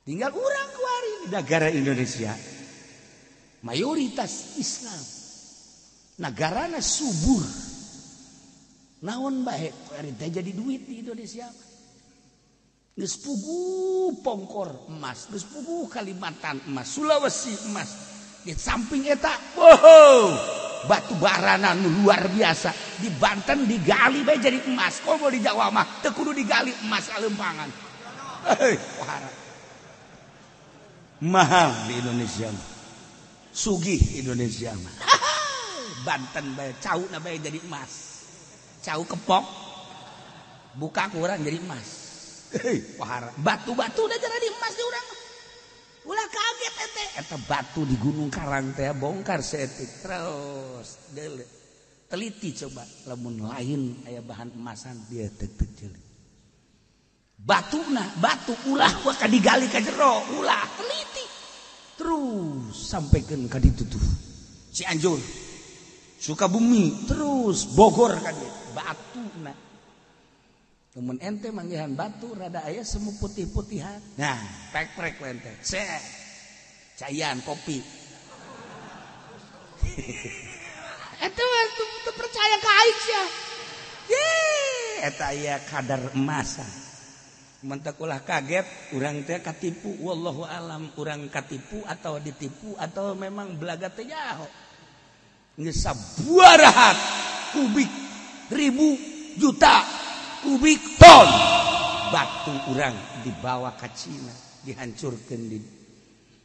Tinggal urang kuari di negara Indonesia mayoritas Islam. Negarana subur. Naon bae kuari teh jadi duit di Indonesia. Geus puguh Pongkor emas, geus puguh Kalimantan emas, Sulawesi emas. Di samping eta, wow, batu barana nu luar biasa. Di Banten digali bae jadi emas. Komo di Jawa mah teu kudu digali emas alempangan. Mahal di Indonesia mah. Sugih Indonesia mah. Banten bae cauna bae jadi emas. Cau kepok buka kurang jadi emas. Batu-batu udah jadi emas di urang. Ulah kaget eta batu di Gunung Karang teh bongkar seetik terus teliti coba lamun lain aya bahan emasan dia teu jeli. Batuna batu ulah wa ka digali ka jero ulah teliti terus sampaikeun ka ditu tuh Cianjur Sukabumi terus Bogor ka dieu batuna. Namun ente manggihan batu rada aya semu putih-putihan. Nah, prek-prek ente. Cayan kopi. Eta mah teu percaya ka aing sia. Eta aya kadar emasan. Mentek ulah kaget urang teh katipu wallahu alam urang katipu atau ditipu atau memang belaga teh jaho. Geus sabaraha kubik ribu juta kubik ton batu urang dibawa ke Cina dihancurkan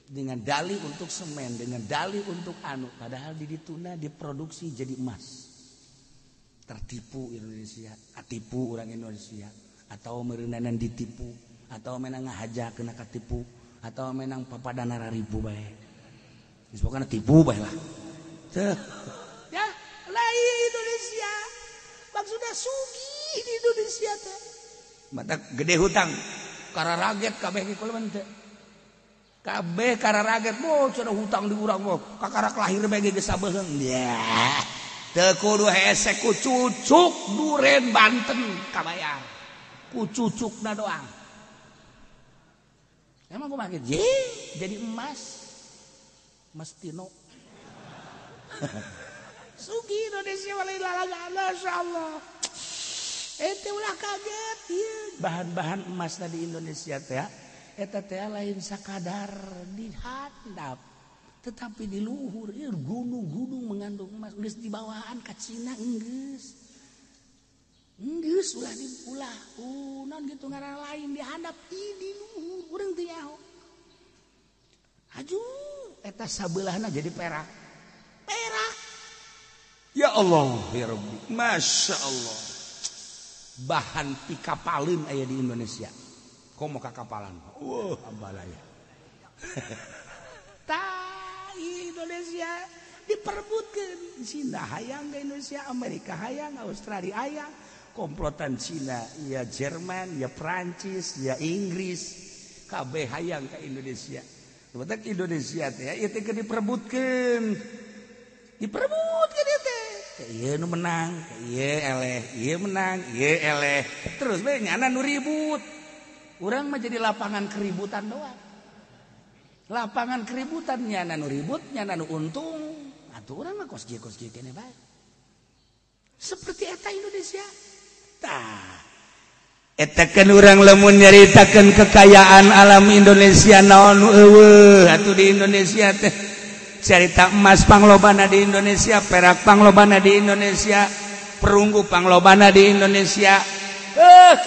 dengan dalih untuk semen dengan dalih untuk padahal di dituna diproduksi jadi emas. Tertipu Indonesia atipu orang Indonesia atau merendanan ditipu atau menang ngahaja kena katipu atau menang papadana raribu bae disebutkan tipu bae lah ya lain Indonesia maksudnya sugi di Indonesia teh mata gede hutang kararaget kabeh ki kuleman teh kabeh kararaget moh cenah hutang di urang moh kakarak lahir bae geus sabeheung ya teu kudu hese ku cucuk Duren Banten kabayar ku cucukna doang emang kumaha kitu jadi emas tino sugi Indonesia walai lalagaan masyaallah. Ente ulah kaget ya. Bahan-bahan emas di Indonesia teh eta teh lain sakadar dihandap tetapi di luhur ieu gunung-gunung mengandung emas geus dibawaan ka Cina geus ulah diulah naon kitu ngaran lain dihandap di luhur urang teu nyaho aju eta sabelahna jadi perak ya Allah ya Rabbi masya Allah. Bahan pikapalin aya di Indonesia. Komo ka kapalan. Ambalaya. Indonesia diperebutkeun. Cina hayang ke Indonesia, Amerika hayang, Australia hayang. Komplotan Cina, ya Jerman, ya Prancis, ya Inggris, kabeh hayang ke Indonesia. Betul Indonesia teh ieu teh diperebutkeun. Diperebutkeun ieu teh. Iya nu menang, iya eleh, iya menang, iya eleh. Terus bae nyana nu ribut. Urang mah jadi lapangan keributan doang. Lapangan keributan nyana nu ribut, nyana nu untung. Atuh urang mah kos kieu kene bae. Seperti eta Indonesia. Tah. Eta kan urang lamun nyaritakeun kekayaan alam Indonesia naon eueuh atuh di Indonesia teh. Cerita emas panglobana di Indonesia, perak panglobana di Indonesia, perunggu panglobana di Indonesia,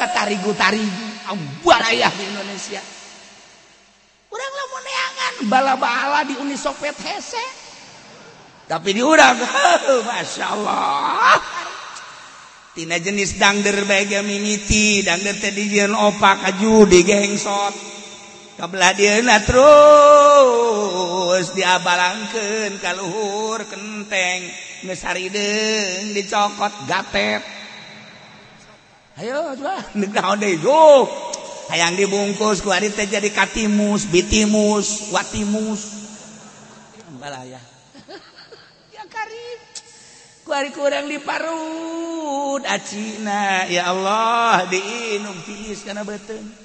katarigu-tarigu, ambalaya di Indonesia. Urang lamun neangan bala-bala di Uni Soviet hese. Tapi di urang, Masya Allah. Tina jenis dangder bae mimiti, dangder teh dijieun opak aju di gengsot. Kabelah dieuna terus diabalangkeun ka luhur kenteng geus harideung dicokot gatet. Ayo coba neuk naon deui yo. Hayang dibungkus ku ari teh jadi katimus, bitimus, watimus. Balaya. Ya karim. Ku ari kurang diparut acina ya Allah diinum tiis kana beuteung.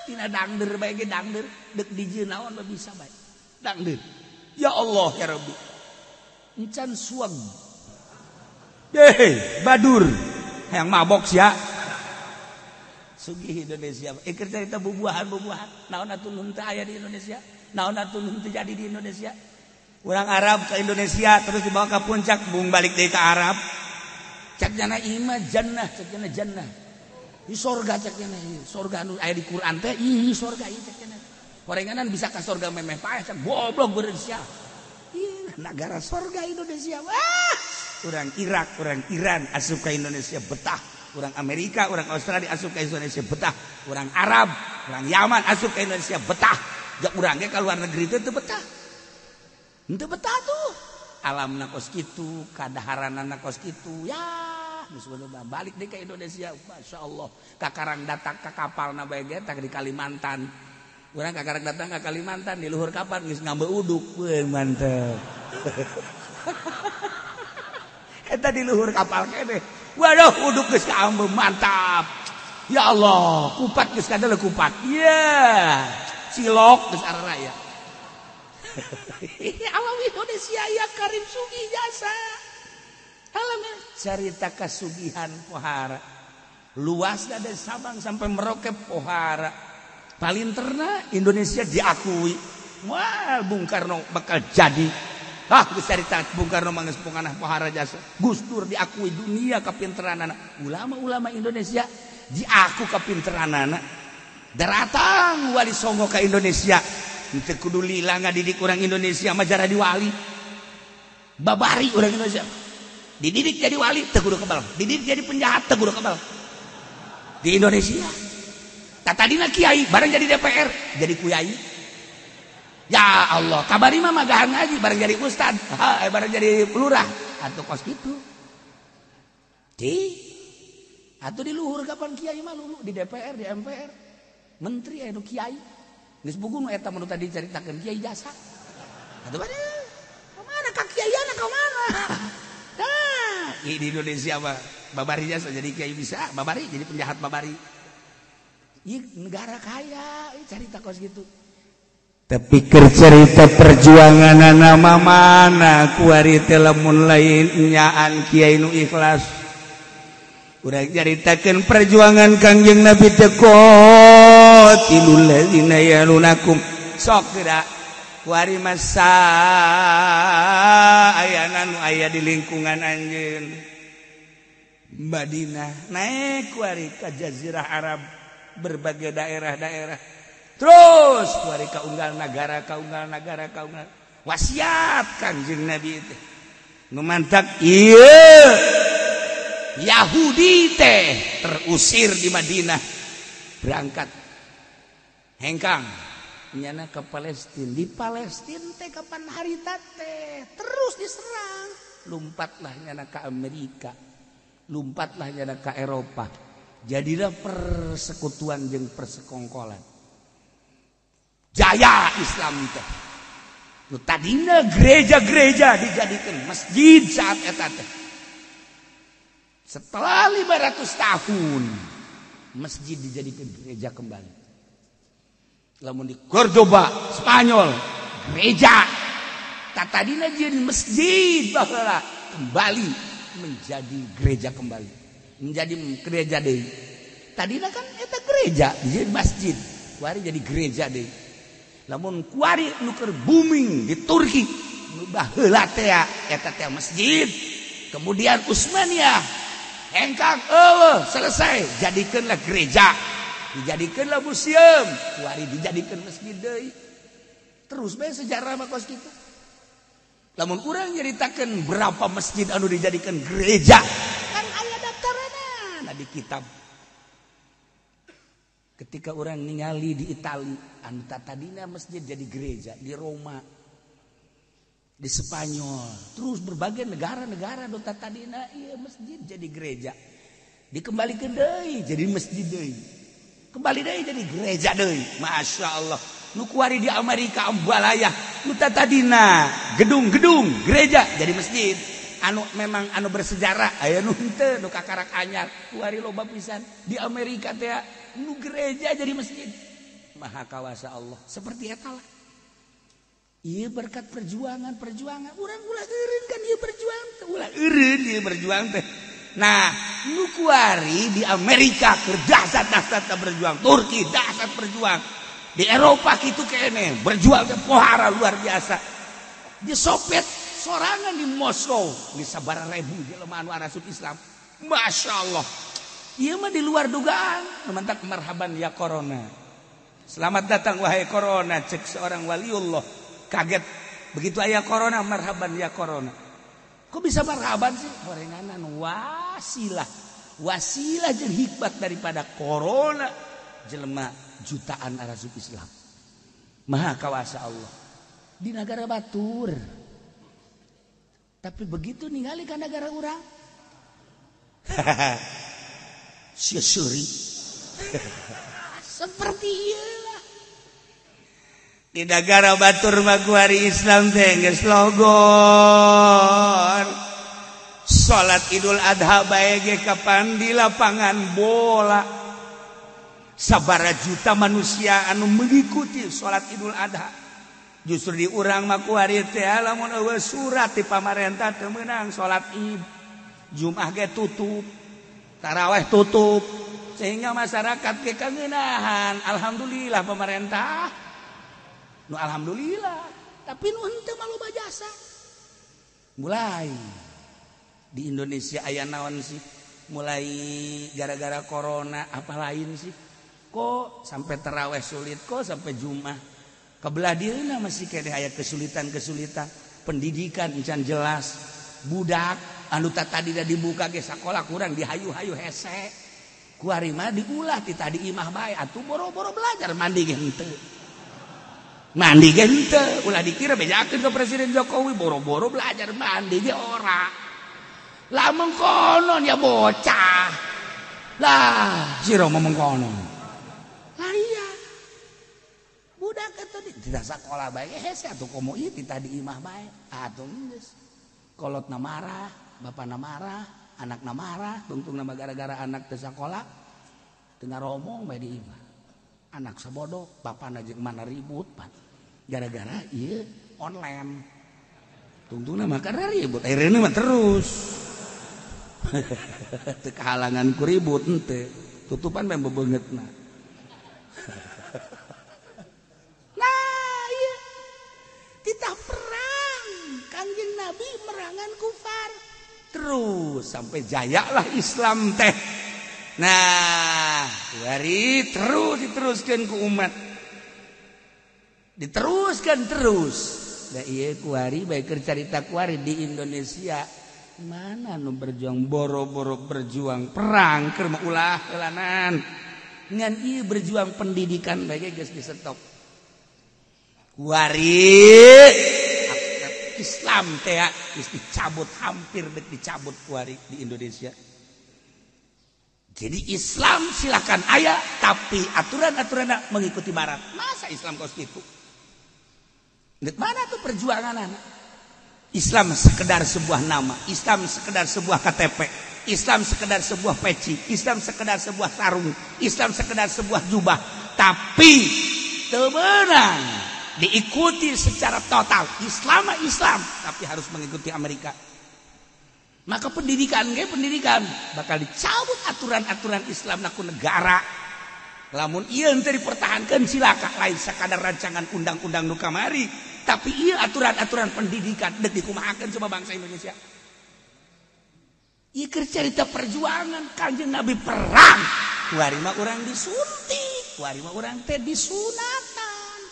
tina dangder bae ge dangder dek dijieun naon mah bisa bae dangder ya Allah ya Rabbi encan suag badur yang mabok sia sugih Indonesia keur carita bubuahan naon atuh nun teu aya di Indonesia naon atuh nun teu jadi di Indonesia urang Arab ke Indonesia terus dibawa ke puncak bung balik deui ka Arab cak jana imah jannah cak jana jannah di sorga cak jana sorga anu aya di Quran teh ih sorga ieu cak jana horenganan bisa ka sorga memeh paeh cak goblok beureun sia negara sorga Indonesia wah urang Irak urang Iran asup ka Indonesia betah urang Amerika urang Australia asup ka Indonesia betah urang Arab urang Yaman asup ka Indonesia betah jak urang ge ka luar negeri teh teu betah henteu betah tuh alamna kos kitu kadaharanana kos kitu ya geus balik deui ka Indonesia masyaallah kakarang datang ka kapalna bae ge tah di Kalimantan urang kakarang datang ka Kalimantan di luhur kapal geus ngambe uduk weuh mantep eta di luhur kapal kene waduh uduk geus kaambe mantap ya Allah kupat geus kadele kupat ya cilok geus araraya alam Indonesia ya Karim Sugi jasa alam carita kasugihan pohara luas dari Sabang sampai Merauke pohara paling terna Indonesia diakui wah Bung Karno bakal jadi geus carita Bung Karno manggeus punganah pohara jasa Gus Dur diakui dunia kapinteranana ulama-ulama Indonesia diaku kapinteranana datang wali songo ka Indonesia teu kudu lila ngadidik urang Indonesia mah jara di wali babari urang Indonesia dididik jadi wali teu kudu kebal dididik jadi penjahat teu kudu kebal di Indonesia tadina kiai bareng jadi DPR jadi kuyai ya Allah kabari mah magahan ngaji bareng jadi ustad bareng jadi lurah atuh kos kitu atuh di luhur kapan kiai mah lulu di DPR di MPR menteri anu kiai geus buku nu eta manu tadi caritakeun kiai jasa atuh bade ka mana ka kiaiana ka mana di Indonesia mah babari jasa jadi kiai bisa babari jadi penjahat babari ieu negara kaya carita kos gitu tapi keur cerita perjuangan nama mana kuari teh lamun lain nyaan kiai nu ikhlas urang caritakeun perjuangan Kangjeng Nabi teh qatilul ladzina yalunakum sok geura kuari masa ayana nu aya di lingkungan anjeun Madinah naik kuari ka jazirah Arab berbagai daerah-daerah terus kuari ka unggal nagara wasiat Kangjeng Nabi teh nu mantak ieu Yahudi teh terusir di Madinah berangkat hengkang nyana ke Palestina di Palestina teh kapan harita teh terus diserang lompatlah nyana ke Amerika lompatlah nyana ke Eropa jadilah persekutuan jeung persekongkolan jaya Islam teh nu tadina gereja-gereja dijadikeun masjid saat eta teh setelah 500 tahun masjid dijadikan gereja kembali. Lamun di Cordoba, Spanyol, gereja. Tatadina jadi masjid baheula kembali menjadi gereja kembali. Menjadi gereja deui. Tadina kan eta gereja jadi masjid, kuari jadi gereja deui. Lamun kuari nu keur booming di Turki, nu baheula teh eta teh masjid. Kemudian Utsmaniyah engkang selesai jadikeunlah gereja dijadikeunlah museum kuari dijadikeun masjid deui terus bae sejarah mah kos kitu lamun urang nyaritakeun berapa masjid anu dijadikeun gereja kan aya daftarana di kitab ketika urang ningali di Itali anu tadina masjid jadi gereja di Roma di Spanyol, terus berbagai negara-negara do tadina ieu masjid jadi gereja. Dikembalikan deui jadi masjid deui. Kembali deui jadi gereja deui. Masyaallah. Nu kuari di Amerika ambalaya, nu tadina gedung-gedung gereja jadi masjid. Anu memang anu bersejarah aya nu henteu nu kakarak anyar. Kuari loba pisan di Amerika teh nu gereja jadi masjid. maha kawasa Allah seperti eta lah. Ieu berkat perjuangan urang ulah eureun kan ieu berjuang teh ulah eureun ieu berjuang teh. Nah, nu kuari di Amerika keur dahsyat berjuang, Turki dahsyat berjuang. Di Eropa kitu kene berjuang teh pohara luar biasa. Di Soviet sorangan di Moskow di sabaraha ribu jelema anu arasut Islam. Masya Allah. Ieu mah di luar dugaan. Mantak marhaban ya corona. Selamat datang wahai corona, cek seorang waliullah. Kaget begitu aya corona, marhaban ya corona. Kok bisa marhaban sih? Gorenganan wasilah jeung hikmat daripada corona jelema jutaan arasut Islam. Maha kawasa Allah di negara batur. Tapi begitu ningali ka negara urang syusuri seperti iyalah. Di negara batur mah kuari Islam teh geus logon. Salat Idul Adha bae ge kapan di lapangan bola. Sabaraha juta manusia anu mengikuti salat Idul Adha. Justru di urang mah kuari teh lamun eueuh surat ti pamarentah teu meunang salat Id. Jumat ge tutup. Tarawih tutup. Sehingga masyarakat ge kangeunahan. Alhamdulillah pemerintah. Nu alhamdulillah, tapi nu henteu mah loba jasa. Mulai di Indonesia aya naon sih? Mulai gara-gara corona apa lain sih? Kok sampai tarawih sulit, kok sampai Jumat. Kabelah dieuna masih kene aya kesulitan-kesulitan. Pendidikan encan jelas. Budak anu tadi da dibuka ge sakola kurang dihayu-hayu hese. Kuari mah diulah ti tadi imah bae atuh boro-boro belajar mandi ge henteu. Mandi ge henteu, ulah dikira bejakeun ke Presiden Jokowi boro-boro belajar mandi ge ora. Lamun konon ya bocah. Lah, sira ngomong konon. Lah iya. Budak eta di sakola bae hese atuh komo ieu ti tadi imah bae. Atuh geus. Kolotna marah, bapana marah, anakna marah, tungtungna gara-gara anak teu sakola. Teu ngaromong bae di imah. Anak sabodoh, bapana jeung mana ribut pan. Gara-gara ieu online. Tungtungna mah karena ribut, akhirnya mah terus. Teu kahalangan ku ribut henteu. Tutupan mah bebeungeutna. Nah, ieu titah perang Kangjeng Nabi merangan kufar. Terus sampai jayalah Islam teh. Nah, kuari terus diteruskan ke umat. Diteruskan terus. Da ieu kuari bae keur carita kuari di Indonesia. Mana nu berjuang boro-boro berjuang perang keur ulah heulanan. Ngan ieu berjuang pendidikan bae geus di stop. Kuari Islam teh geus dicabut hampir dicabut kuari di Indonesia. Jadi Islam silakan aya, tapi aturan-aturan mengikuti Barat. Masa Islam kos gitu? Mana tuh perjuangan anak? Islam sekedar sebuah nama, Islam sekedar sebuah KTP, Islam sekedar sebuah peci, Islam sekedar sebuah sarung, Islam sekedar sebuah jubah. Tapi temenang diikuti secara total. Islam tapi harus mengikuti Amerika. Maka pendidikan bakal dicabut aturan-aturan Islam naku negara. Lamun ieu teu dipertahankeun silakan lain sakadar rancangan undang-undang nu kamari, tapi ieu aturan-aturan pendidikan deuk dikumahakeun coba bangsa Indonesia. Ieu keur cerita perjuangan Kanjeng Nabi perang. Kuari mah urang disuntik, kuari mah urang teh disunatan.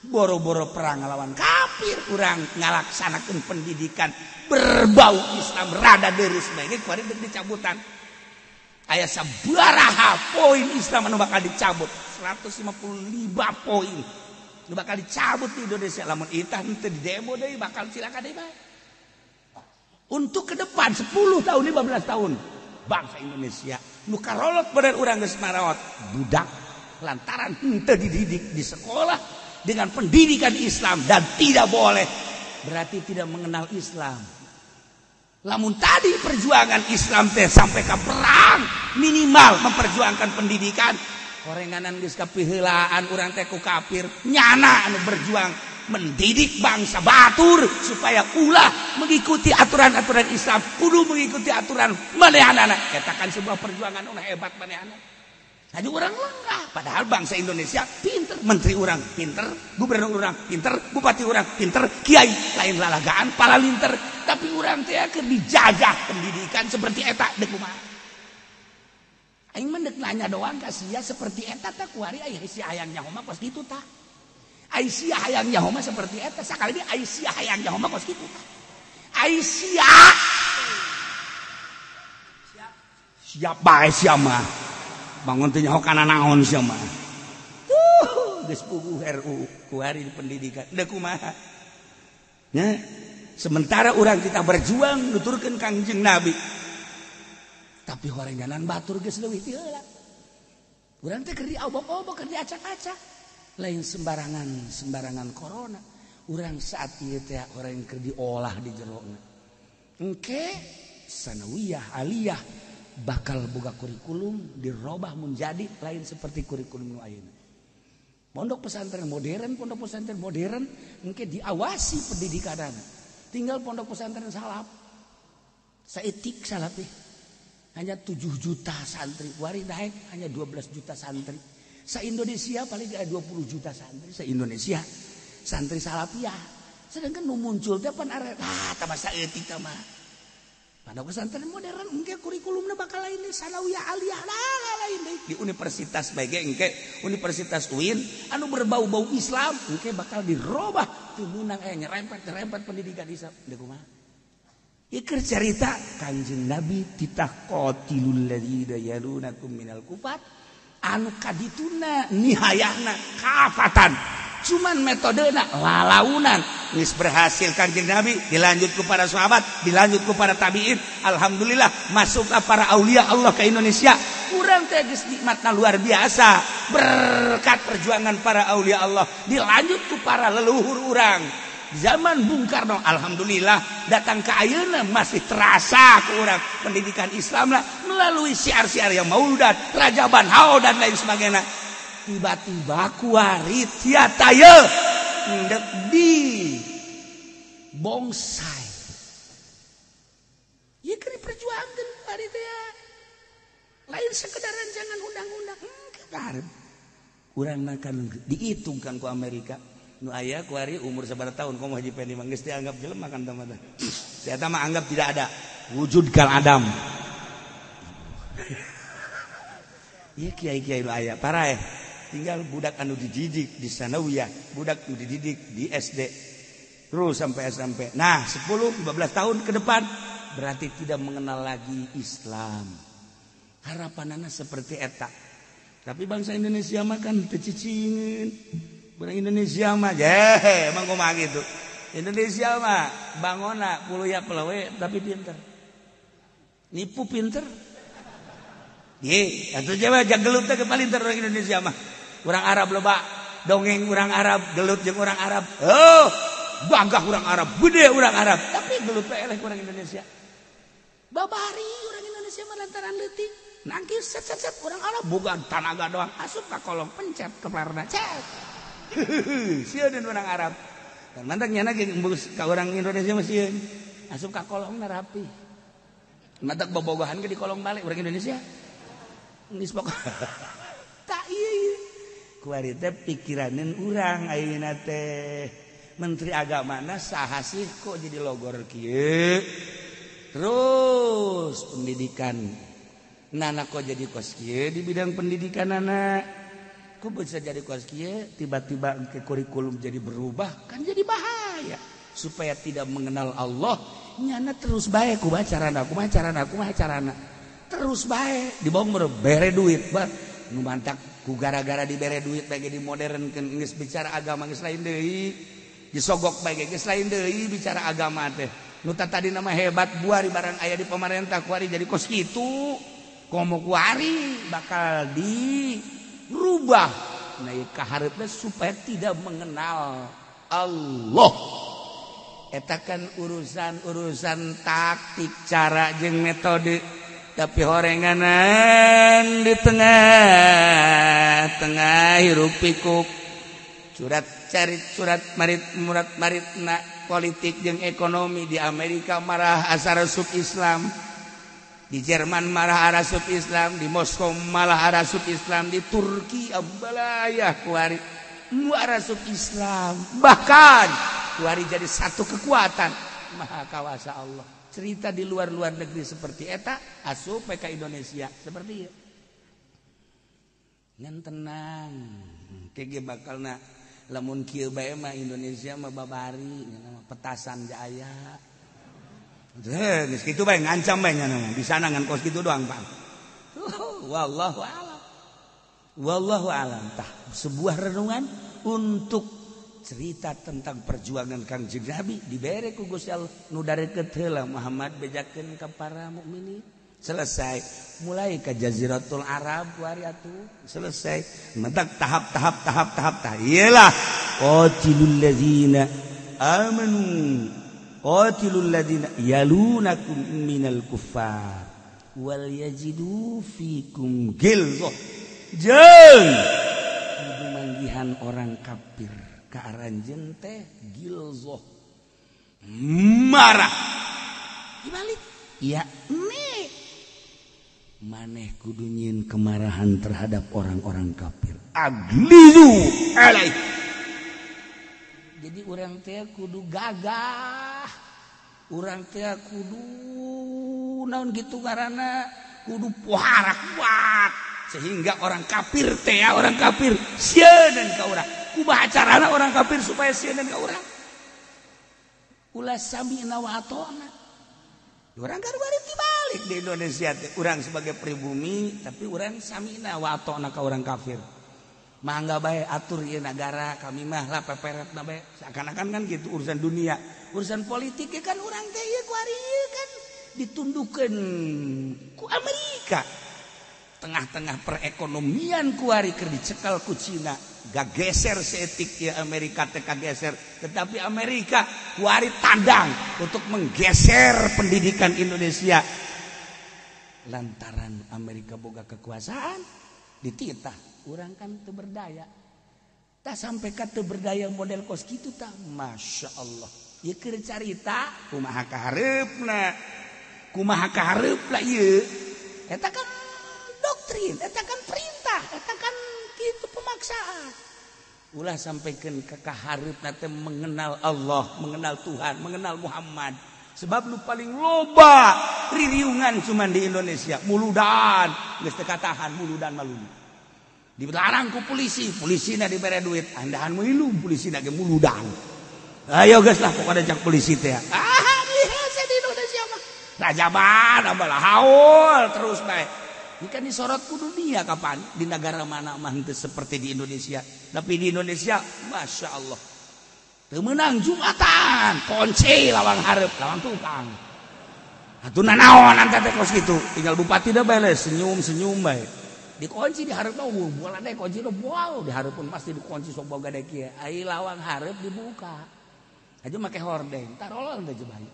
Boro-boro perang ngalawan kafir, urang ngalaksanakeun pendidikan berbau Islam rada deres bae kuari deuk dicabutan. Aya sabaraha poin Islam anu bakal dicabut? 155 poin. Nu bakal dicabut di Indonesia lamun itah teu di demo deui bakal silakan deui bae. Untuk ke depan 10 tahun 15 tahun bangsa Indonesia nu karolot bener urang geus maraot budak lantaran henteu dididik di sekolah dengan pendidikan Islam dan tidak boleh berarti tidak mengenal Islam. Lamun tadi perjuangan Islam teh sampai ke perang minimal memperjuangkan pendidikan, Horenganan geus kapiheulaan urang teh ku kafir. Nyana anu berjuang mendidik bangsa batur supaya ulah mengikuti aturan-aturan Islam, kudu mengikuti aturan manehanana. Eta kan sebuah perjuangan anu hebat manehanana. Hanya orang lengah, padahal bangsa Indonesia pinter, menteri orang pinter, gubernur orang pinter, bupati orang pinter, kiai lain lalagaan, pala linter, tapi orang teh keur dijajah pendidikan seperti eta deuk kumaha. Aing mah deuk nanya doang ka sia seperti eta teh kuari aya sia hayang nyaho mah kos kitu tah. Ai sia hayang nyaho mah seperti eta sakali dia ai sia hayang nyaho mah kos kitu tah. Ai sia siap bae sia mah. Bangun teh nyaho kana naon sia mah. Geus puguh RU kuari di pendidikan. Da kumaha? Nya, sementara urang kita berjuang nuturkeun Kangjeng Nabi. Tapi horenganan batur geus leuwih ti heula. Urang teh keur diobok-obok, keur diacak-acak. Lain sembarangan corona. Urang saat ieu teh urang keur diolah di jerona. Engke sanawiyah aliyah bakal boga kurikulum dirubah menjadi lain seperti kurikulum nu ayeuna. Pondok pesantren modern engke diawasi pendidikanana. Tinggal pondok pesantren salap. Saetik salap teh. Hanya 7 juta santri, wari naik hanya 12 juta santri. Sa Indonesia paling ada 20 juta santri sa Indonesia. Santri salafiyah. Sedangkan nu muncul teh pan are tah masa etik tah mah. Pondok pesantren modern engke kurikulumna bakal lain deui sanawiyah aliyah lain deui. Di universitas bage engke Universitas UIN anu berbau-bau Islam engke bakal dirobah teu meunang nyerempet pendidikan Islam. Deuk kumaha? Ieu keur carita Kanjeng Nabi titaqatilul ladzina yalunakum minal kufar anu kadituna nihayahna kafatan. Cuman metodena lalaunan geus berhasil Kanjeng Nabi, dilanjut ke para sahabat, dilanjut ke para tabi'in. Alhamdulillah masuk ke para aulia Allah ke Indonesia. Urang teh geus nikmatna luar biasa berkat perjuangan para aulia Allah. Dilanjut ke para leluhur urang. Zaman Bung Karno alhamdulillah datang ke ayeuna masih terasa ke urang pendidikan Islam lah melalui syiar-syiar yang maulidat, Rajaban Hao dan lain sebagainya. Tiba-tiba kuari tiata ye ndek di bongsai. Ieu keur diperjuangkeun kuari teh. Lain sekedaran jangan undang-undang. Karep. Urang kan dihitungkan ku Amerika. Nu aya kuari umur sabaraha tahun komo Haji Pendi mah geus dianggap jelema kan tah. Eta mah anggap tidak ada. Wujud kal Adam. Ieu kiai-kiai nu aya paraeh. Tinggal budak anu dididik di sanawiyah, budak anu dididik di SD, terus sampai SMP. Nah 10-15 tahun ke depan berarti tidak mengenal lagi Islam. Harapanana seperti eta. Tapi bangsa Indonesia mah kan tecicingin. Bangsa Indonesia mah emang kumaha gitu. Indonesia mah bangona puluya pelawe tapi pinter. Nipu pinter. Ye, atuh Jawa jagelut teh paling pinter orang Indonesia mah. Urang Arab loba dongeng urang Arab gelut jeung urang Arab. Oh, bangga urang Arab, gede urang Arab, tapi gelut teh eleh urang Indonesia. Babari urang Indonesia mah lantaran leutik. Nangkis set urang Arab boga tanaga doang asup ka kolong pencet keplarna cet. Sieun urang Arab. Dan mantak nyana ge ka urang Indonesia mah sieun. Asup ka kolongna rapi. Mantak bobogohan ke di kolong balik urang Indonesia. Geus pokok. Tak ieu. Kuari teh pikiraneun urang ayeuna teh menteri agamana saha sih kok jadi logor kieu. Terus pendidikan nana kok jadi kos kieu di bidang pendidikan nana. Kok bisa jadi kos kieu tiba-tiba ke kurikulum jadi berubah kan jadi bahaya. Supaya tidak mengenal Allah nyana terus bae kumaha carana. Terus bae dibawa bere duit bah nu mantak ku gara-gara dibere duit bage di modernkeun geus bicara agama geus lain deui disogok bage geus lain deui bicara agama teh nu tadi nama hebat buari barang aya di pemerintah kuari jadi kos kitu komo kuari bakal dirubah naik kaharepna supaya tidak mengenal Allah. Eta kan urusan taktik cara jeung metode tapi horenganan di tengah-tengah hiruk pikuk surat maritna politik jeung ekonomi di Amerika marah asar sub Islam, di Jerman marah arasub Islam, di Moskow malah arasub Islam, di Turki abalayah kuari arasub Islam, bahkan kuari jadi satu kekuatan maha kawasa Allah. Cerita di luar negeri seperti eta asup ke Indonesia seperti itu ngan tenang kege bakalna lamun kieu bae mah Indonesia mah babari petasan jaya geus kitu bae ngancam bae nya di sana ngan kos kitu doang Pak. Wallahu alam tah sebuah renungan untuk cerita tentang perjuangan Kangjeng Nabi dibere ku Gusti Allah nu darekeut heula Muhammad bejakeun ka para mukminin selesai mulai ke Jaziratul Arab wari atuh selesai mentak tahap iyalah qatilul ladzina amanu qatilul ladzina yalunakum minal kuffar wal yajidu fikum ghilzah jeung kudu manggihan orang kafir ka aranjeun teh ghilzah marah dibalik ya maneh kudu nyieun kemarahan terhadap orang-orang kafir aglizu alaih. Jadi urang teh kudu gagah, urang teh kudu naon gitu ngaranna kudu pohara kuat sehingga orang kafir teh orang kafir sieun ka urang kumaha carana orang kafir supaya sieun ka urang ulah sami'na wa ata'na. Urang garwari tibalik di Indonesia teh urang sebagai pribumi tapi urang sami'na wa ata'na ka urang kafir. Mangga bae atur ieu negara kami mah lah peperetna bae seakan-akan kan gitu urusan dunia. Urusan politik kan urang teh ieu kuari kan ditundukkeun ku Amerika. Tengah-tengah perekonomian kuari keur dicekal ku Cina. Gageser seetik ya Amerika teh kageser, tetapi Amerika kuari tandang untuk menggeser pendidikan Indonesia. Lantaran Amerika boga kekuasaan dititah, urang kan teu berdaya. Tah sampai ka teu berdaya model kos kitu tah, Masya Allah. Ieu keur carita kumaha kahareupna. Kumaha kahareupna ieu. Eta kan doktrin, eta kan perintah, eta kan kitu pemaksaan. Ulah sampaikan ke kahareupna teh mengenal Allah, mengenal Tuhan, mengenal Muhammad. Sebab lu paling loba ririungan cuman di Indonesia, muludan, geus teu katahan muludan malulu. Dilarang ku polisi, polisina dibere duit, andahan milu polisina ge muludan. Ayo geus lah pokona jak polisi teh. Hese di Indonesia mah. Rajaban abalah haul terus bae. Ini kan disorot ku dunia kapan di negara mana mah teu seperti di Indonesia. Tapi di Indonesia Masya Allah teu meunang Jumatan kunci lawang hareup lawang tukang atuh naon anta teh kos kitu tinggal bupati da bae senyum bae dikunci di hareupna bola deh kunci do wow di hareupeun pasti dikunci sok boga deh kieu ai lawang hareup dibuka aja make hordeng tarolong teh bae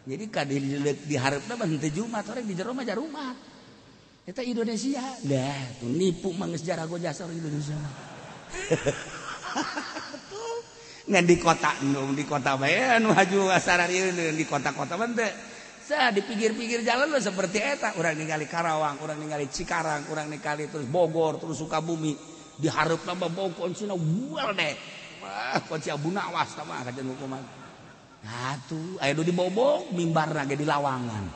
jadi ka di hareupna mah teu Jumat orang di jero mah jarumat eta Indonesia dah tuh nipu mah geus jarago jasa Indonesia ngan di kota bae anu haju asaran ieu di kota-kota mah teh sa di pinggir-pinggir jalan lo seperti eta urang ningali Karawang urang ningali Cikarang urang ningali terus Bogor terus Sukabumi di hareupna mah bau kuncina bual deh wah kunci Abu Nawas tah mah kajen hukuman atuh aya nu dibobok mimbarna ge di lawangan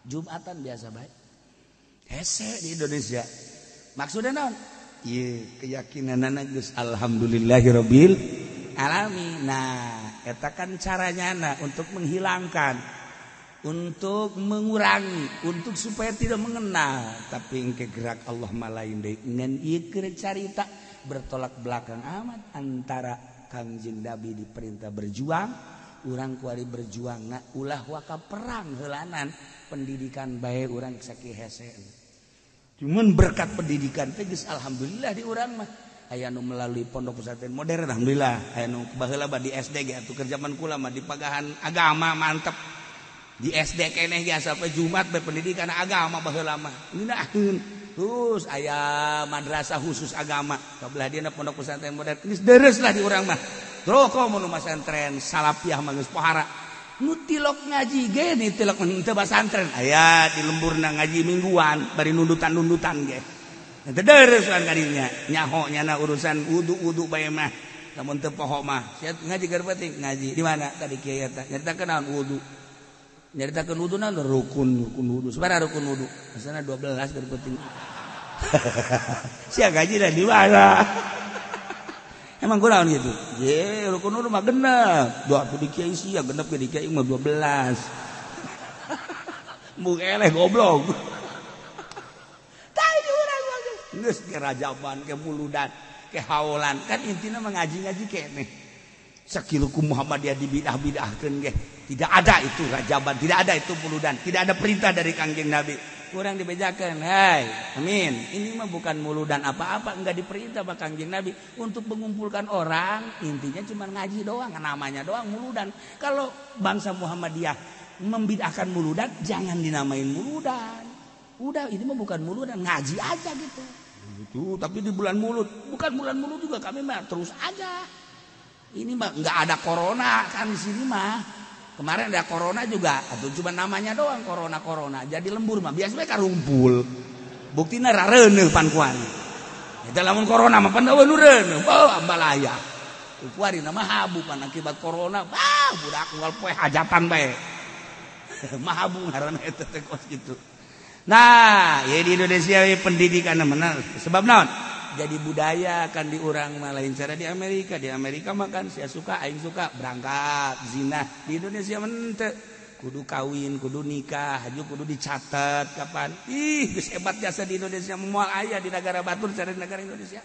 Jumatan biasa bae hese di Indonesia maksudna naon ieu keyakinanna geus alhamdulillahirabbil alamin. Nah eta kan caranya untuk menghilangkan, untuk mengurangi, untuk supaya tidak mengenal. Tapi engke gerak Allah malain deui ngan ieu keur carita bertolak belakang amat antara Kangjeng Nabi diperintah berjuang, urang kuari berjuang ulah waka perang heulanan pendidikan bae urang sakieu hese. Cuman berkat pendidikan teh geus alhamdulillah di urang mah aya nu melalui pondok pesantren modern alhamdulillah aya nu baheula di SD ge atuh keur zaman kula mah di pagahan agama mantep di SD keneh ge sampai Jumat berpendidikan agama baheula mah ngeunaheun terus aya madrasah khusus agama kabelah dina pondok pesantren modern geus deres lah di urang mah roko mun pesantren salafiyah mah geus pohara nu tilok ngaji ge ni tilok teu pesantren aya di lemburna ngaji mingguan bari nundutan ge teu deres kan kadinya nyaho nyana urusan wudu bae mah lamun teu poho mah sia ngaji keur penting ngaji di mana tadi kieu eta nyaritakeun naon wudu nyaritakeun wudu naon rukun wudu sabaraha rukun wudu asana 12 keur penting sia ngaji da di mana emang kunaon gitu ye rukun wudu mah genep doa tu di kieu sia genep ge di kieu mah 12 mung eleh goblok tah urang mah geus ke rajaban ke muludan ke haulan kan intina mengaji-ngaji keneh sakiluku Muhammadiyah dibidah-bidahkeun ge tidak ada itu rajaban tidak ada itu muludan tidak ada perintah dari Kangjeng Nabi kurang dibejakeun hai amin ini mah bukan muludan apa-apa enggak diperintah sama Kangjeng Nabi untuk mengumpulkan orang intinya cuma ngaji doang namanya doang muludan kalau bangsa Muhammadiyah membidahkan muludan jangan dinamain muludan udah ini mah bukan muludan ngaji aja gitu itu tapi di bulan mulut bukan bulan mulut juga kami mah terus aja ini mah nggak ada corona kan di sini mah kemarin ada corona juga atau cuma namanya doang corona jadi lembur mah biasanya karumpul buktina rareuneuh pan kuari eta lamun corona mah pan eueuh nu reuneuh bae balaya kuari na mah habu pan akibat corona budak unggal poe hajatan bae mahabu ngaranna eta teh kos kitu. Nah, ya di Indonesia pendidikan benar. Sebab naon? Jadi budaya kan di urang mah lain cara di Amerika. Di Amerika mah kan sia suka aing suka berangkat zina. Di Indonesia mah teu kudu kawin, kudu nikah, haju kudu dicatat kapan. Ih, geus hebat jasa di Indonesia moal aya di negara batur cara di negara Indonesia.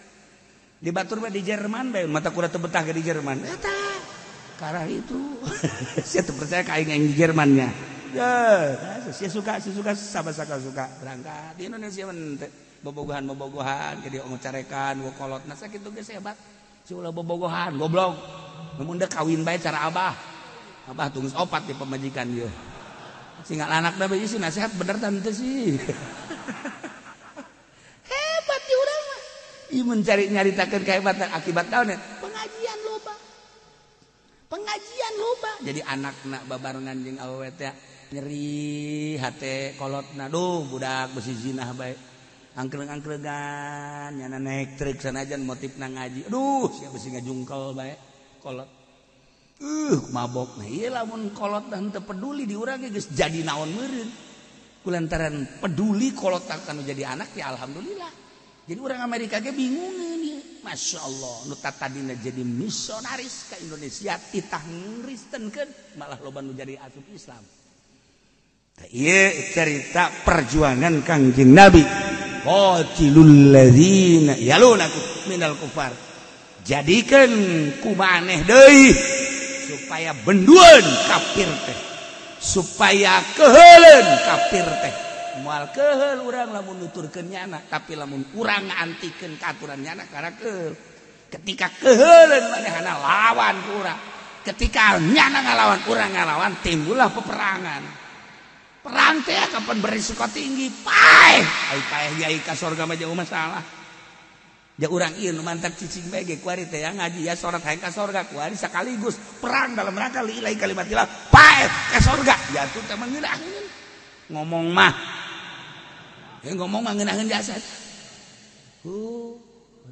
Di batur mah di Jerman bae mata kuda teu betah ke di Jerman. Eta karah itu. Sia teu percaya ka aing di Jermannya. Ya, saya suka sahabat suka berangkat di Indonesia teh bobogohan jadi ngocarekan go kolot nah sakitu geus hebat si ulah bobogohan goblok mun da kawin bae cara abah tunggu opat di pemajikan ieu singgal anak da bae sih nasihat bener tante sih hebat di urang mah ieu mencari nyaritakeun kehebatan akibat naon pengajian loba jadi anakna babarengan jeung awewe teh nyeri hate kolotna duh budak besi zinah bae angkreng-angkrengan nyana naik trik sanajan motifna ngaji aduh sia besi ngajungkel bae kolot mabok nah ieu lamun kolot dan teu peduli di urang geus jadi naon meureun kulantaran peduli kolot anu jadi anak ya alhamdulillah jadi urang Amerika ge bingung ieu Masya Allah nu tadina jadi misionaris ke Indonesia titah ngristenkeun malah loba nu jadi asup Islam. Ieu cerita perjuangan Kangjeng Nabi. Qatilul ladzina yalunakum minal kufar. Jadikeun kumaneh deui supaya bendueun kafir teh. Supaya keheuleun kafir teh. Moal keheul urang lamun nuturkeun nyana, tapi lamun urang ngantikeun katuran nyana karena keheul. Ketika keheuleun manehna lawan ku urang. Ketika nyana ngalawan urang ngalawan timbullah peperangan. Perang teh kapan berisiko tinggi paeh ai paeh yai ka sorga mah jauh masalah ja urang ieu nu mantap cicing bae ge kuari teh ngaji ya sorat hayang ka sorga kuari sekaligus perang dalam rangka lillahi kalimatillah paeh ka sorga jatuh teh ngeunaheun ngomong mah ngeunaheun jasad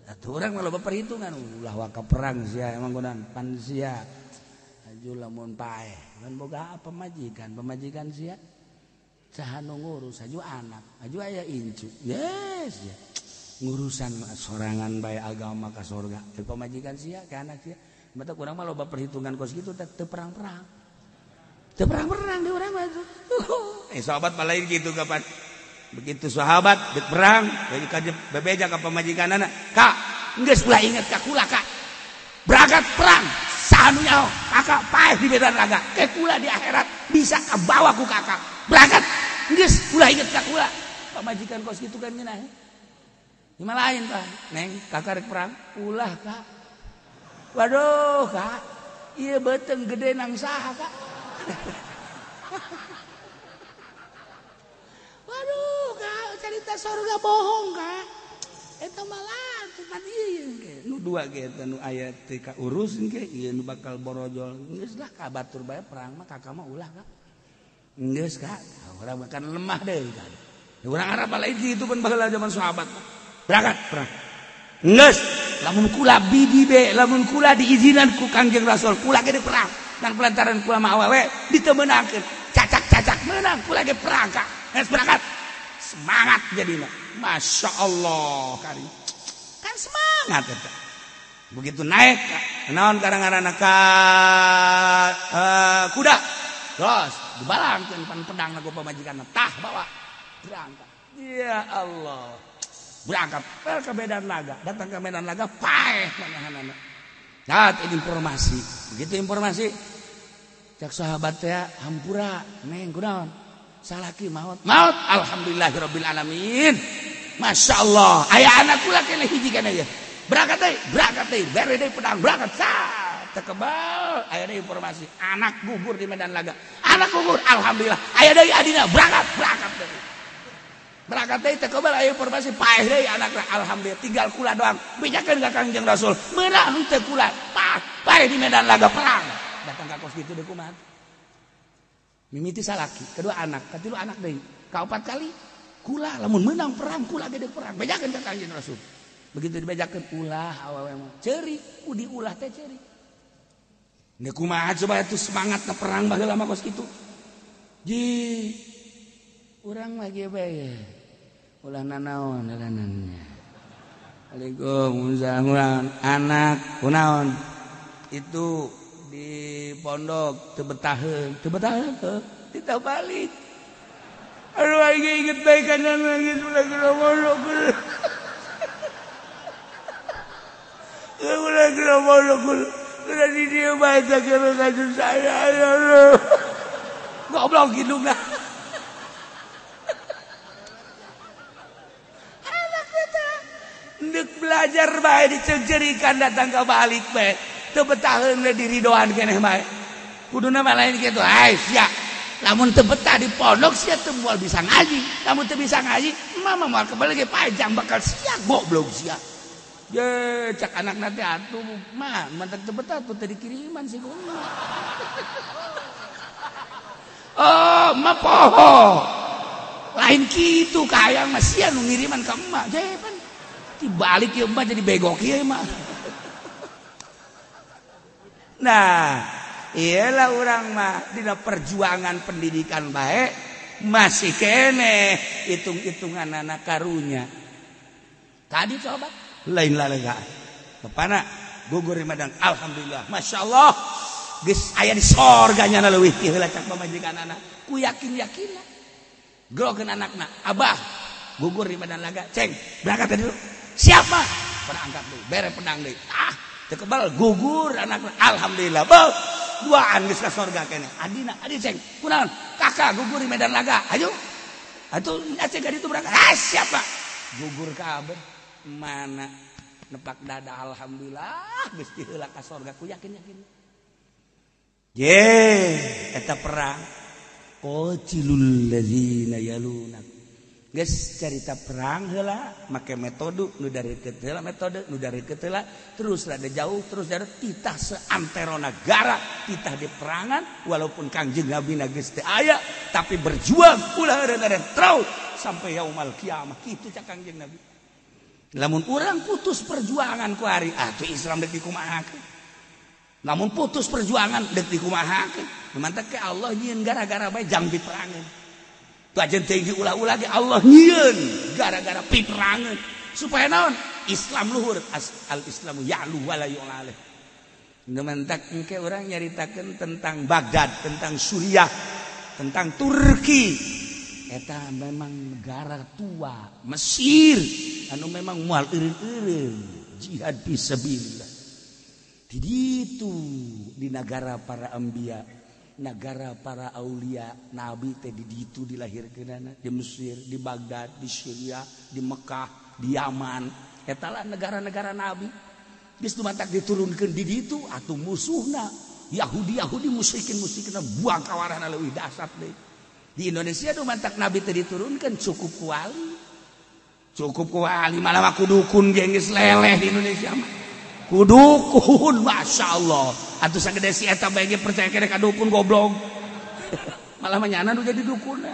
atuh urang mah loba perhitungan ulah waka perang sia emang godan pan sia aju lamun paeh lan boga apa pemajikan sia saha nu ngurus aju anak aju aya incu yes ya ngurusan sorangan bae agama ka sorga teu pamajikan sia ka anak sia mata kurang mah loba perhitungan kos kitu teu perang-perang di urang mah sahabat balain gitu kapan begitu sahabat dik perang bagi ka bebeja ka pamajikanana ka geus ulah inget ka kula ka berangkat perang saha nu nyaho kakak paeh di medan laga ke kula di akhirat bisa kabawa ku kakak berangkat geus ulah inget ka kula pamajikan kos kitu kan geunah Ima lain Pak, neng kakak rek perang, ulah Kak. Waduh Kak, iya beteng gede nang saha Kak. Waduh, Kak, cerita surga bohong, Kak. Eta malah tempat ieu ge. Nu dua ge eta nu aya teh ka urus ge ieu nu bakal borojol. Geus lah ka batur bae perang mah kakak mah ulah, Kak. Geus, Kak. Urang makan lemah deui, Kak. Urang Arab lain gitu pun baheula zaman sahabat. Berangkat perang. Geus, lamun kula bidi be, lamun kula diizinan ku Kangjeng Rasul, kula ge perang. Dan pelantaran kula mah awewe ditemenangkeun. Cacak-cacak menang kula ge perang, Kak. Geus berangkat. Semangat jadinya. Masya Allah kari. Kan semangat eta. Begitu naik naon garang-garana ka kuda. Terus dibalangkeun pan pedang ku pamajikanna. Tah bawa. Berangkat. Ya Allah. Berangkat ke Medan Laga. Datang ke Medan Laga paeh manahanana. Dat informasi. Begitu informasi. Cak sahabat teh hampura neng kunaon? Salaki maut. Maut alhamdulillahirabbil alamin. Masya Allah. Aya anak kula keneh hiji kana ieu. Berangkat deui, bere deui pedang berangkat. Tekebal aya deui informasi. Anak gugur di Medan Laga. Anak gugur alhamdulillah. Aya deui adina berangkat deui. Berangkat deui tekebal aya informasi paeh deui anakna alhamdulillah tinggal kula doang. Bejakeun ka Kangjeng Rasul. Meunang teu kula. Paeh di Medan Laga perang. Datang ka kos kitu deui kumaha? Mimiti salaki, kedua anak, katilu anak deui. Kaopat kali kula lamun meunang perang kula gede perang. Bejakeun ka Kangjeng Rasul. Begitu dibejakeun ulah awewe mah. Ceuri, udi ulah teh ceuri. Nya kumaha coba atuh semangatna perang baheula mah kos kitu. Ji urang mah ge bae. Ulah nanaon dalanannya. Waalaikumsalam anak kunaon? Itu di pondok teu betaheun kita balik. Aduh aing inget bae kana nangis ulah kena pondok. Ulah kena pondok. Udah di dieu bae teh kena kasus saya. Goblok hidungna. Anak eta neuk belajar bae diceujerikan datang ka balik bae. Teu betaheun we diridoan keneh bae. Kuduna mah lain kitu. Ai sia. Lamun teu betah di pondok sia teu moal bisa ngaji. Lamun teu bisa ngaji, mama moal kebal ge panjang bakal sia goblok sia. Ye cak anakna teh atuh mah mantek teu betah tuh teu dikiriman si guna. Oh, mah poho. Lain kitu ka hayang mah sia nu ngiriman ka emak. Jepan dibalik ieu emak jadi begok ieu mah. Nah, iyalah orang mah dina perjuangan pendidikan baik masih kene hitung-hitungan anak karunya. Tadi coba lain lalega. Kepana gugur di Medan alhamdulillah. Masya Allah geus aya di sorganya na leuwih ti heula cak pamajikan anak. Ku yakin-yakin grogeun anakna. Abah gugur di Medan Laga. Ceng, berangkat dulu. Siapa? Pada angkat deui, bere pedang deui. Tekebal gugur anakna alhamdulillah. Beuh, duaan geus ka sorga keneh. Adina, adi ceng, kunaon? Kakak gugur di Medan Laga. Ayo. Atuh aceh ka ditu berangkat. Siapa? Gugur kabeh. Mana nepak dada alhamdulillah geus diheula ka sorga ku yakin-yakin. Eta perang. Qatilul ladzina yalunakum. Geus carita perang heula make metode nu dari keteula metode nu dari keteula terus rada jauh terus rada titah seantero negara titah di perangan walaupun Kangjeng Nabi geus teu aya tapi berjuang ulah rada terus sampai yaumul kiamah kitu cak Kangjeng Nabi. Lamun urang putus perjuangan ku ari atuh Islam deuk dikumahakeun. Lamun putus perjuangan deuk dikumahakeun. Mantep ke Allah nyieun gara-gara bae jang diperangeun. Tu aja tinggi ulah-ulah ge Allah nyieun gara-gara piperangeun supaya naon Islam luhur al Islamu ya'lu wa la yu'ala. Nementak engke urang nyaritakeun tentang Baghdad, tentang Suriah, tentang Turki. Eta memang negara tua, Mesir anu memang moal eureun-eureun jihad fisabilillah. Di ditu di negara para anbiya, negara para aulia nabi teh di ditu dilahirkeunana di Mesir, di Baghdad, di Syria, di Mekah, di Yaman. Eta lah negara-negara nabi. Geus dumatak diturunkeun di ditu atuh musuhna Yahudi musyrikin buang kawarana leuwih dasar deui. Di Indonesia tuh mantak Nabi teh diturunkan cukup kuali malah kudukun geus leleh di Indonesia mah. Kudukun masyaallah. Atuh sagede si eta bae percaya kene ka dukun goblok. Malah manyana nu jadi dukun.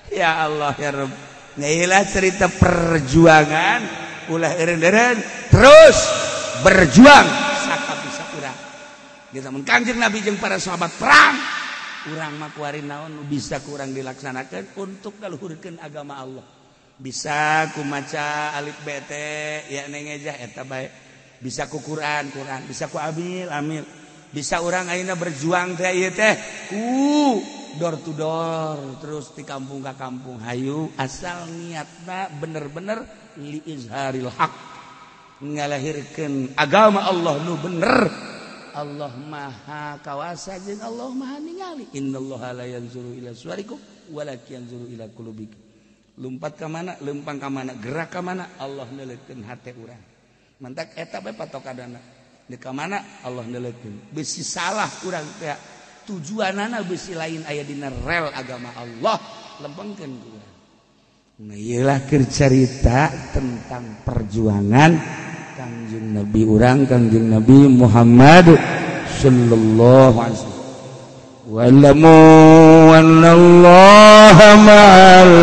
Ya Allah ya Rabb. Nyaila cerita perjuangan ulah eureun-eureun terus berjuang sakabisa urang. Kita mun Kangjeng Nabi jeung para sahabat perang, urang mah kuari naon nu bisa kurang dilaksanakeun untuk ngaluhurkeun agama Allah. Bisa ku maca alif be teh ya nengejah eta bae. Bisa ku Quran, bisa ku amil. Bisa urang ayeuna berjuang teh ieu teh ku door to door terus di kampung ke kampung hayu asal niatna bener-bener li izharil haq ngalahirkeun agama Allah nu bener. Allah maha kawasa jeung Allah maha ningali. Innallaha la yanzuru ila suwarikum walakin yanzuru ila qulubikum. Lumpat ka mana, lempang ka mana, gerak ka mana, Allah neuleukeun hate urang. Mantak eta bae patokanana. Di ka mana Allah neuleukeun. Bisi salah urang teh tujuanana bisi lain aya dina rel agama Allah lempengkeun ku urang. Nah ieulah keur carita tentang perjuangan Kangjeng Nabi urang Kangjeng Nabi Muhammad sallallahu alaihi wasallam. Wa'lamu annallaha ma'al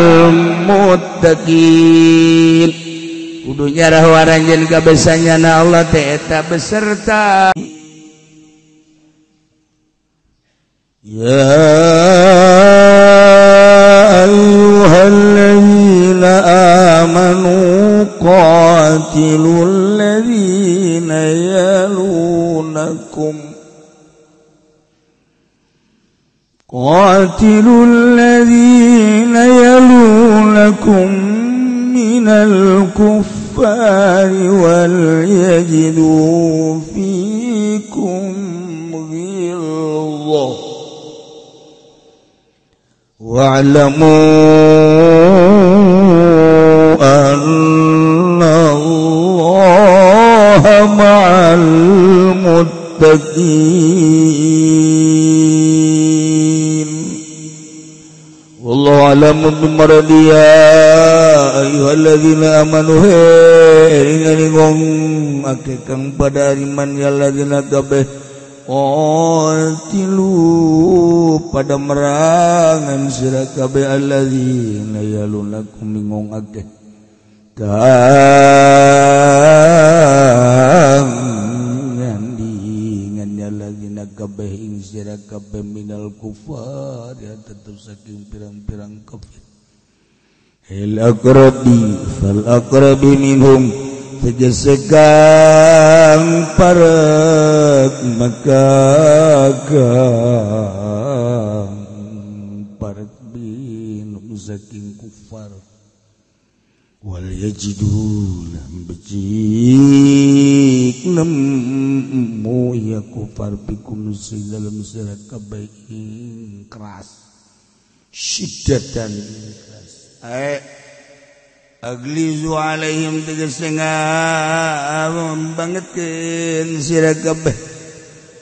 muttaqin. Kudu nyarah waranjeun kabesanyana Allah teh eta beserta. Ya ayyuhalladzina amanu qatilul ladzina yalunakum minal kuffari wal yajidu fikum ghilzah wa'lamu annallaha ma'al muttaqin. Wallahu a'lamu bimaradiya ayyuhalladzina amanu ringaningong ake kang pada iman ya ladzina kabeh qatilu pada merangan sira kabeh alladzina yalunakum ningong akeh kang ngandingan ya ladzina kabeh ing sira kabeh minal kufar ya tetep saking pirang-pirang kafir hil aqrabi fal aqrabi minhum sejesekang parek maka parek binum saking kufar wal yajidu lam becik nemu ya kufar bikum dalam sirah kabeh keras syiddatan keras aglizu alaihim tegese bangetkeun sira kabeh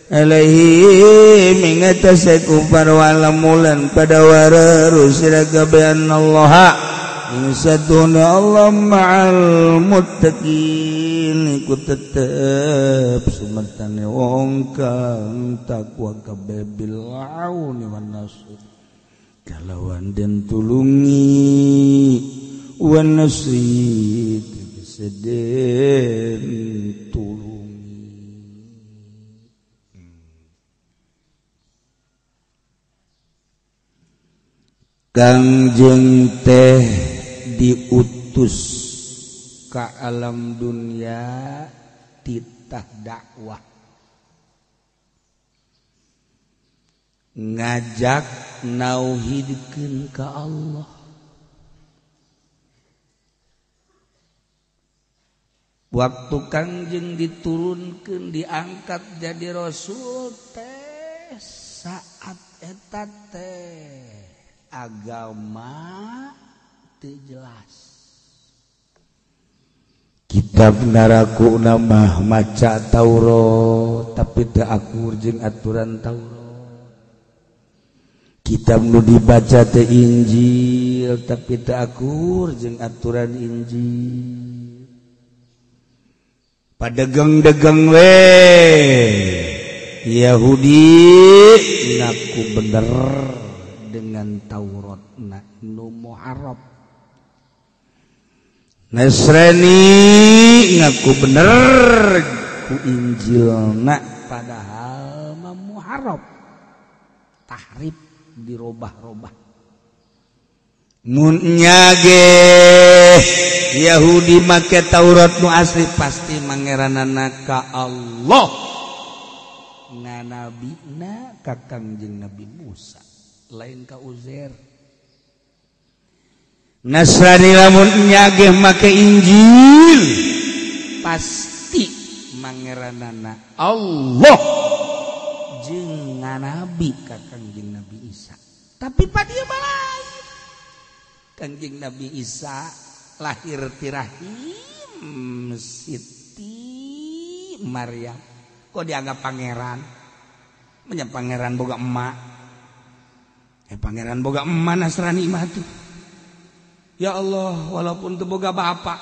alaihim ing atase kufar walamulan pada wararu sira kabeh anallaha ing satuna Allah ma'al muttaqin iku tetep sumertane wong kang takwa kabeh bil auni wan nasr kalawan den tulungi wan nasri seden tulungi. Kangjeng teh diutus ka alam dunia titah dakwah ngajak nauhidkeun ka Allah. Waktu Kangjeng diturunkeun diangkat jadi rasul teh saat eta teh agama teu jelas. kitab naraku nama maca Taurat tapi teu akur jeung aturan Taurat. Kitab nu dibaca teh Injil tapi teu akur jeung aturan Injil. Padegeng-degeng we Yahudi ngaku bener dengan Taurat nu muharraf. Nasrani ngaku bener ku Injilna padahal mah muharraf. Tahrif dirobah-robah. Mun nyage Yahudi make Taurat nu asli pasti mangeranana ka Allah. Nganabina ka Kangjeng Nabi Musa lain ka Uzair. Nasrani lamun nyage make Injil pasti mangeranana Allah jeung nganabi ka Kangjeng Nabi Isa. Tapi padieu balai Kangjeng Nabi Isa lahir ti rahim Siti Maryam. Kok dianggap pangeran? Menya pangeran boga emak. Pangeran boga emak Nasrani mah tuh. Ya Allah, walaupun teu boga bapak.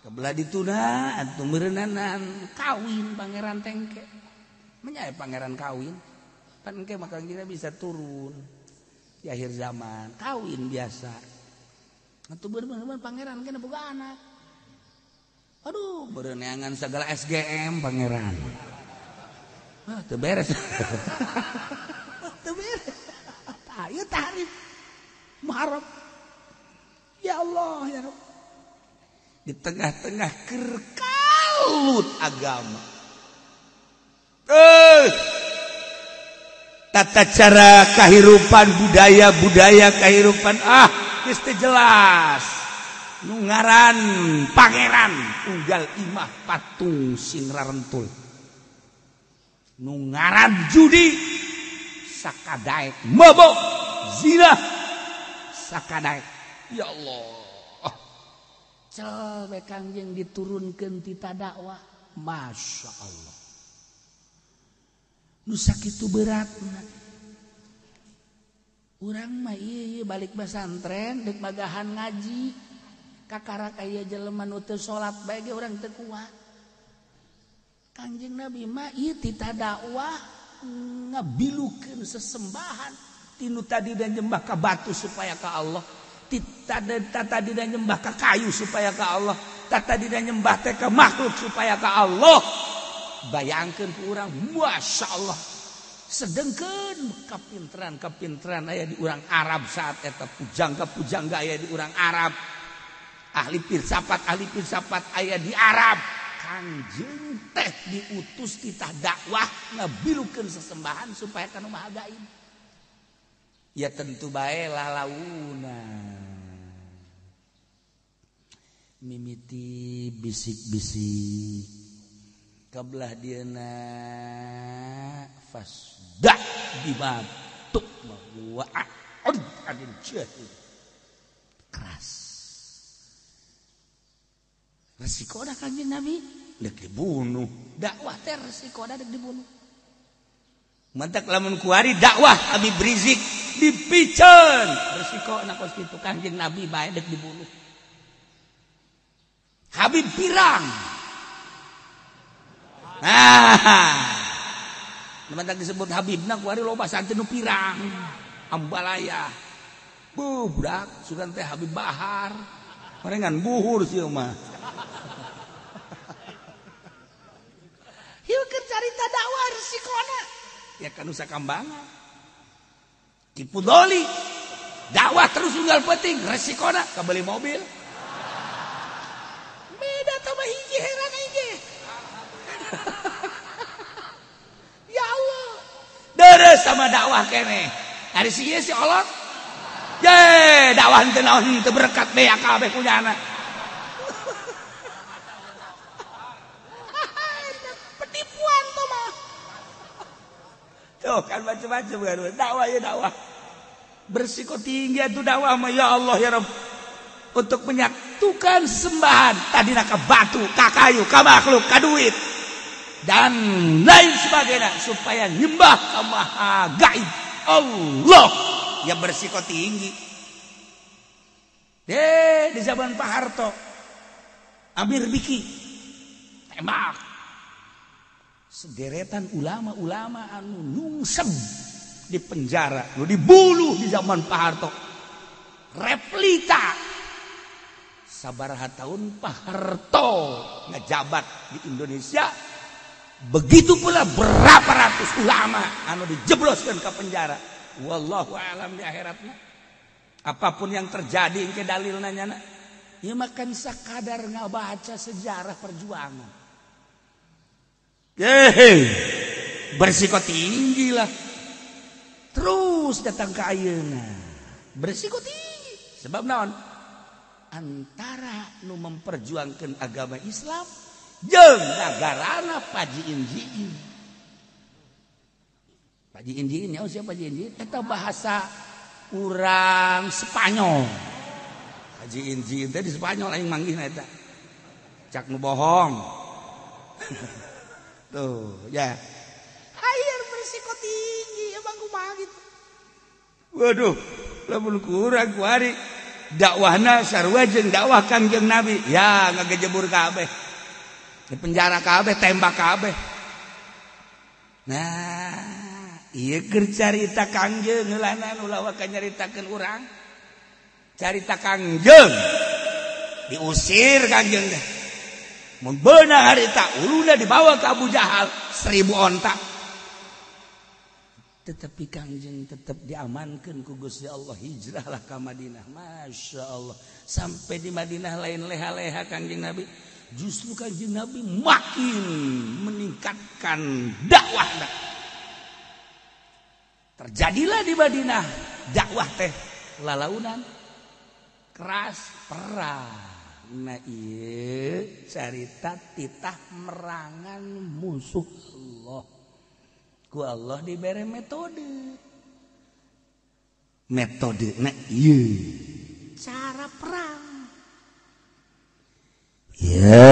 Kebelah dituna atuh meureunnan kawin pangeran tengke. Menya pangeran kawin. Pan engke maka kita bisa turun di akhir zaman, kawin biasa. Atuh bener-bener pangeran kena boga anak. Aduh, bereneangan segala SGM pangeran. Teu beres. Teu beres. Ieu tahrif muharraf. Ya Allah, ya Rabb. Di tengah-tengah kerkalut agama. Tata cara kehidupan budaya kehidupan geus teu jelas. Nu ngaran pangeran unggal imah patung sing rarentul. Nu ngaran judi sakadaek mabok zina sakadaek. Ya Allah. Coba Kangjeng diturunkeun ti dakwah. Masya Allah. Nu sakitu beratna. Urang mah ieu balik pesantren deuk magahan ngaji. Kakarak aya jelema nu teu salat bae ge urang teu kuat. Kangjeng Nabi mah ieu ti dakwah ngabilukeun sesembahan tinu tadi dan nyembah ka batu supaya ka Allah. Tadi dan nyembah ka kayu supaya ka Allah. Tadi dan nyembah teh ka makhluk supaya ka Allah. Bayangkeun ku urang, masya Allah. Sedengkeun kapinteran aya di urang Arab saat eta pujangga aya di urang Arab. Ahli filsafat aya di Arab. Kangjeng teh diutus titah dakwah ngabilukeun sesembahan supaya kana Maha Gaib. Ya tentu bae lalauna. Mimiti bisik-bisik kabelah dieuna fasda dibatuk bahwa adin jahil keras. Resiko dah Kangjeng Nabi dek dibunuh. Dakwah teh resiko dah dek dibunuh. Mantak lamun kuari dakwah Habib Rizik dipiceun. Resiko na kos kitu Kangjeng Nabi bae dek dibunuh. Habib pirang. Mantak disebut Habibna kuari loba santri nu pirang. Ambalaya. Budak sugan teh Habib Bahar. Marengan buhur sieu mah. Hieu keur carita dakwah resikona. Ya kan usaha kambangan. Tipu doli. Dakwah terus unggal penting. Resikona kabeli mobil. Beda tambah hiji heran hiji. Ya Allah. Deres sama dakwah kene. Ari si ieu si olot. Ye, dakwah teu naon teu berkat beak kabeh kunyana. Penipuan tuh mah. Tuh kan macam-macam kan. Dakwah ya dakwah. Bersiko tinggi itu dakwah mah ya Allah ya Rabb. Untuk nyatukan sembahan tadina ka batu, ka kayu, ka makhluk, ka duit dan lain sebagainya supaya nyembah ka Maha Gaib Allah yang bersiko tinggi. Di zaman Pak Harto Amir Biki tembak sederetan ulama-ulama anu nyungsem di penjara, lu dibunuh di zaman Pak Harto. Replika sabaraha tahun Pak Harto ngejabat di Indonesia, begitu pula berapa ratus ulama anu dijebloskan ke penjara. Wallahu alam di akhiratnya. Apapun yang terjadi ke dalil nanyana, ya makan sakadar ngabaca sejarah perjuangan. Bersiko tinggi lah. Terus datang ke ayeuna. Bersiko tinggi. Sebab naon? Antara nu memperjuangkan agama Islam jeung nagarana pajiin-jiin. Pajiin-jiin ya siapa pajiin-jiin? Eta bahasa urang Spanyol. Pajiin-jiin teh di Spanyol aing manggihna eta. Cak nu bohong. Tuh, ya. Hayar berisiko tinggi emang kumaha gitu. Waduh, lamun kurang kuari dakwahna sarua jeung dakwah Kangjeng Nabi. Ya, ngagejebur kabeh. Di penjara kabeh, tembak kabeh. Nah, ieu keur carita Kangjeng heulana nu lawa kanyaritakeun urang. Carita Kangjeng. Diusir Kangjeng teh. Mun beunang harita uluna dibawa ke Abu Jahal 1000 onta. Tetapi Kangjeng tetap diamankan ku Gusti Allah, hijrahlah ke Madinah. Masya Allah. Sampai di Madinah lain leha-leha Kangjeng Nabi. Justru Kangjeng Nabi makin meningkatkan dakwahnya. Terjadilah di Madinah dakwah teh lalaunan keras perang. Nah iya carita titah merangan musuh Allah. Ku Allah diberi metode. Metode nah iya cara perang. Ya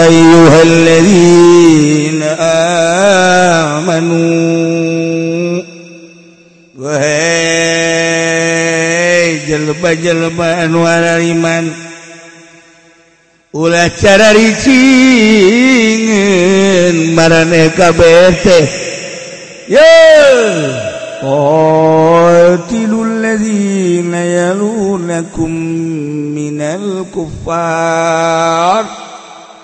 ayyuhalladzina amanu jelema anu arariman ulah cara ricingeun marane kabeh teh ya qatilul ladzina yalunakum minal kuffar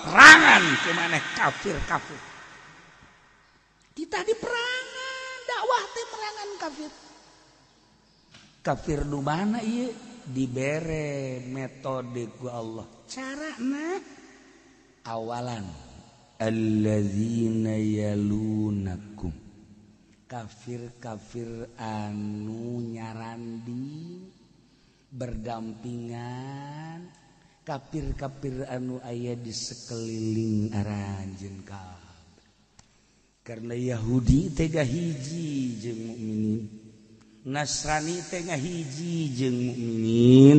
perangan ke maneh kafir-kafir. Kita di perangan dakwah teh perangan kafir. Kafir nu mana ieu dibere metode ku Allah. Carana awalan alladzina yalunakum. Kafir-kafir anu nyarandi berdampingan, kafir-kafir anu aya di sekeliling aranjeun kabeh. Karena Yahudi teh hiji jeung mukminin, Nasrani teh ngahiji jeung mukminin,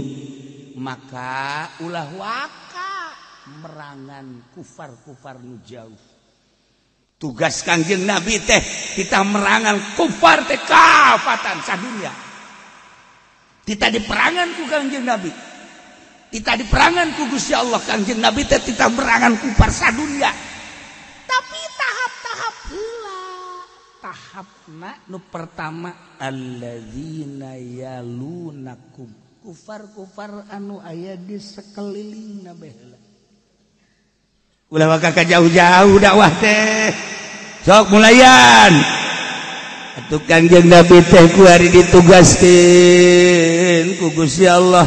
maka ulah waka merangan kufar-kufar nu jauh. Tugas Kangjeng Nabi teh kita merangan kufar teh kafatan sadunya. Kita diperangan ku Kangjeng Nabi. Kita diperangan ku Gusti Allah Kangjeng Nabi teh kita merangan kufar sadunya. Tapi tahap-tahap heula. Tahapna nu pertama alladzina yalunakum. Kufar-kufar anu aya di sekelilingna baheula. Ulah waka ka jauh-jauh dakwah teh. Sok mulayan. Atuh Kangjeng Nabi teh ku ari ditugaskeun ku Gusti Allah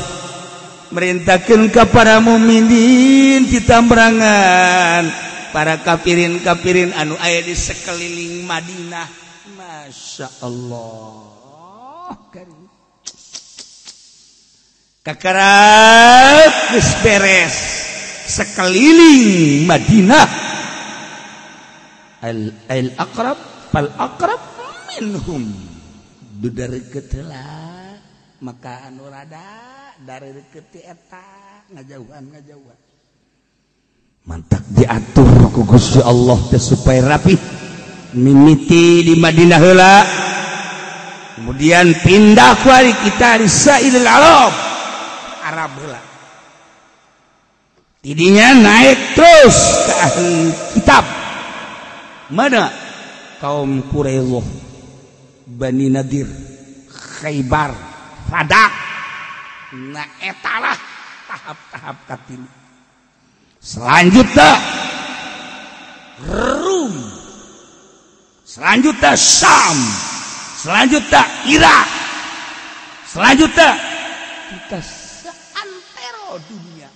merintahkeun ka para mukminin kita merangan para kafirin-kafirin anu aya di sekeliling Madinah. Masya Allah. Kakarat geus beres sekeliling Madinah. Al-aqrab fal aqrab minhum. Dudareukeut heula maka anu rada dari deket eta ngajauhan mantap diatur ku Gusti Allah teh supaya rapi mimiti di Madinah heula kemudian pindah ku ari kita di Sailul Arab heula tidinya naik terus ke ahli kitab mana kaum Quraisyah Bani Nadir Khaybar Fadak nah etalah tahap-tahap katilu selanjutnya Rum selanjutnya Syam selanjutnya Irak selanjutnya kita seantero dunia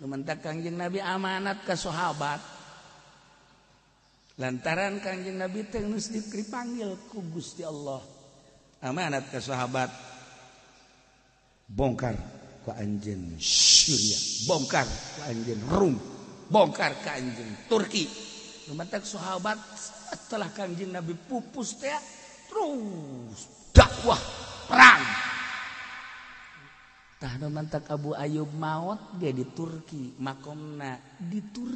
lumantak Kangjeng Nabi amanat ke sahabat lantaran Kangjeng Nabi teh geus dipanggil ku Gusti Allah amanat ke sahabat bongkar ku anjeun Syria bongkar ku anjeun Rum bongkar ku anjeun Turki lumantak sahabat setelah Kangjeng Nabi pupus teh terus dakwah perang tah lumantak Abu Ayyub maot ge di Turki makomna di Turki